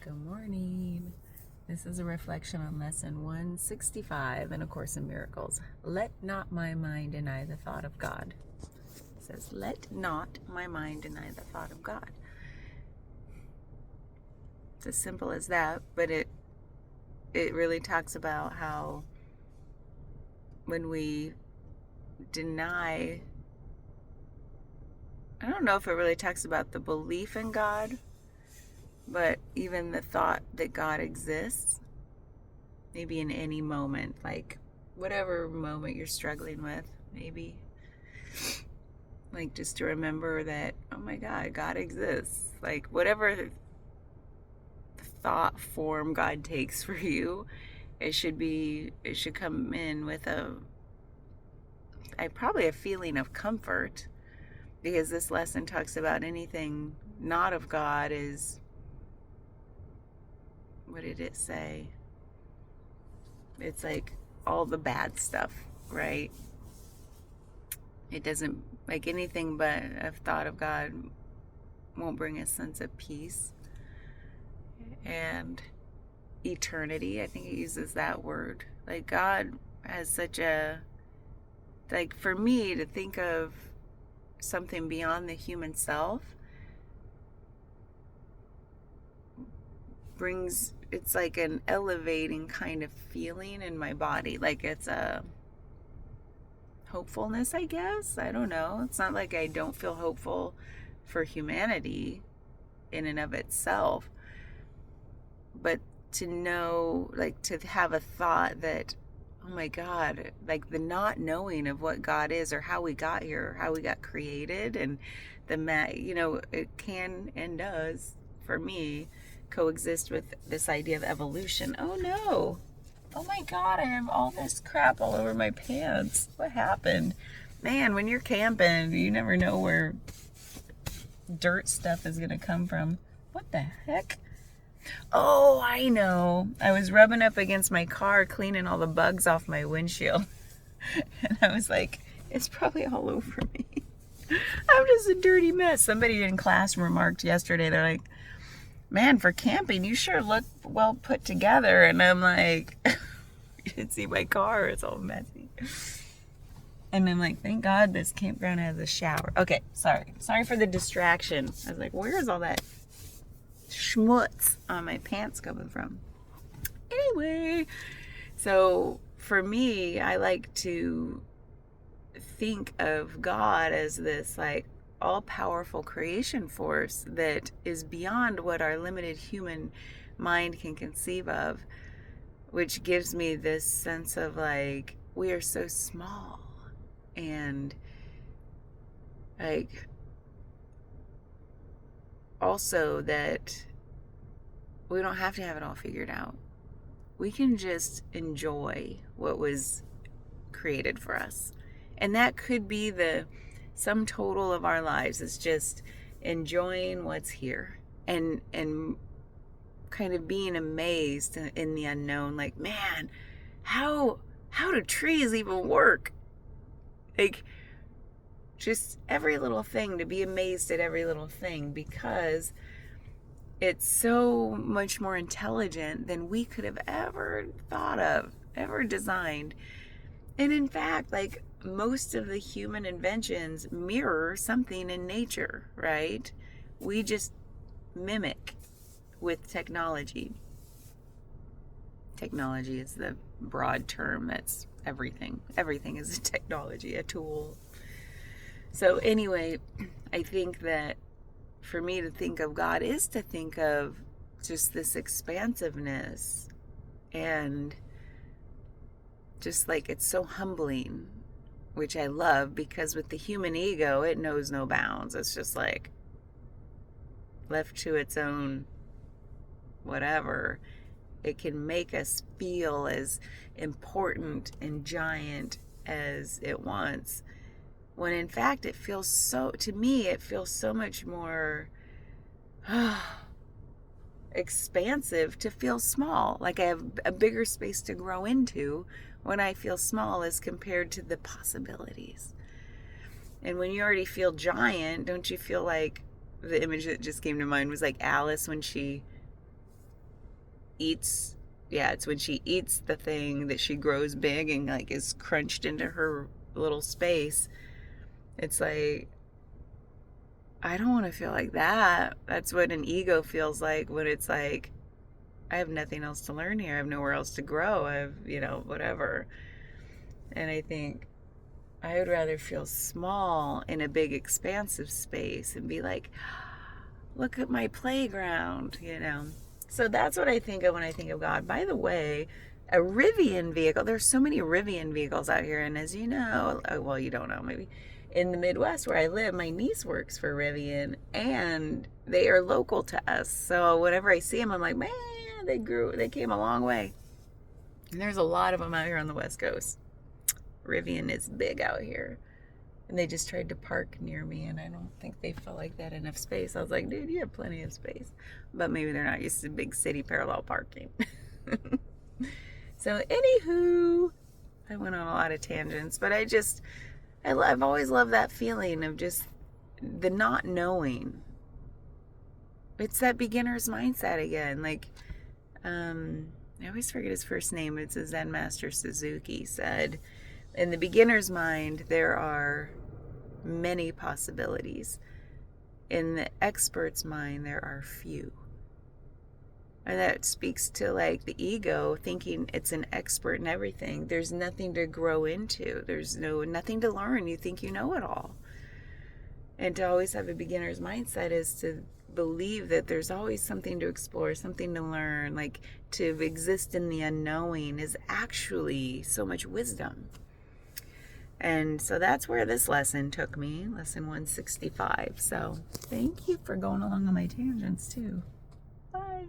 Good morning. This is a reflection on lesson 165 in A Course in Miracles. Let not my mind deny the thought of God. It says, let not my mind deny the thought of God. It's as simple as that, but it really talks about how when we deny, I don't know if it really talks about the belief in God, but even the thought that God exists, maybe in any moment, like whatever moment you're struggling with, maybe like just to remember that, oh my God, God exists. Like whatever thought form God takes for you, it should come in with probably a feeling of comfort, because this lesson talks about anything not of God is, what did it say? It's like all the bad stuff, right? It doesn't, like anything but a thought of God won't bring a sense of peace and eternity. I think it uses that word. Like God has such a, like for me to think of something beyond the human self brings, it's like an elevating kind of feeling in my body. Like it's a hopefulness, I guess. I don't know. It's not like I don't feel hopeful for humanity in and of itself, but to know, like to have a thought that, oh my God, like the not knowing of what God is or how we got here, how we got created, and it can and does, for me, coexist with this idea of evolution. Oh no. Oh my God, I have all this crap all over my pants. What happened? Man, when you're camping, you never know where dirt stuff is going to come from. What the heck? Oh, I know. I was rubbing up against my car, cleaning all the bugs off my windshield. And I was like, it's probably all over me. I'm just a dirty mess. Somebody in class remarked yesterday, they're like, man, for camping, you sure look well put together. And I'm like, you can see my car, it's all messy. And I'm like, thank God this campground has a shower. Okay, sorry for the distraction. I was like, where's all that schmutz on my pants coming from? Anyway, so for me, I like to think of God as this like all-powerful creation force that is beyond what our limited human mind can conceive of, which gives me this sense of like we are so small, and like also that we don't have to have it all figured out. We can just enjoy what was created for us, and that could be the sum total of our lives, is just enjoying what's here and kind of being amazed in the unknown. Like, man, how do trees even work? Like, just every little thing, to be amazed at every little thing, because it's so much more intelligent than we could have ever thought of, ever designed. And in fact, like most of the human inventions mirror something in nature, right? We just mimic with technology. Technology is the broad term. That's everything. Everything is a technology, a tool. So anyway, I think that for me to think of God is to think of just this expansiveness, and just like it's so humbling, which I love, because with the human ego, it knows no bounds. It's just like left to its own whatever. It can make us feel as important and giant as it wants, when in fact it feels so, to me, it feels so much more expansive to feel small. Like I have a bigger space to grow into when I feel small as compared to the possibilities. And when you already feel giant, don't you feel like, the image that just came to mind was like Alice when she eats, yeah, it's when she eats the thing that she grows big and like is crunched into her little space. It's like, I don't want to feel like that. That's what an ego feels like when it's like, I have nothing else to learn here. I have nowhere else to grow. I have, whatever. And I think I would rather feel small in a big, expansive space and be like, look at my playground. So that's what I think of when I think of God. By the way, a Rivian vehicle, there's so many Rivian vehicles out here. And as you know, well, you don't know, maybe in the Midwest where I live, my niece works for Rivian and they are local to us. So whenever I see them, I'm like, man, they came a long way. And there's a lot of them out here on the West Coast. Rivian is big out here. And they just tried to park near me, and I don't think they felt like they had enough space. I was like, dude, you have plenty of space. But maybe they're not used to big city parallel parking. So, anywho, I went on a lot of tangents, but I've always loved that feeling of just the not knowing. It's that beginner's mindset again. Like, I always forget his first name. It's a Zen master, Suzuki, said, in the beginner's mind, there are many possibilities. In the expert's mind, there are few. And that speaks to like the ego thinking it's an expert in everything. There's nothing to grow into. There's nothing to learn. You think you know it all. And to always have a beginner's mindset is to believe that there's always something to explore, something to learn. Like to exist in the unknowing is actually so much wisdom. And so that's where this lesson took me, lesson 165. So thank you for going along on my tangents too. Bye.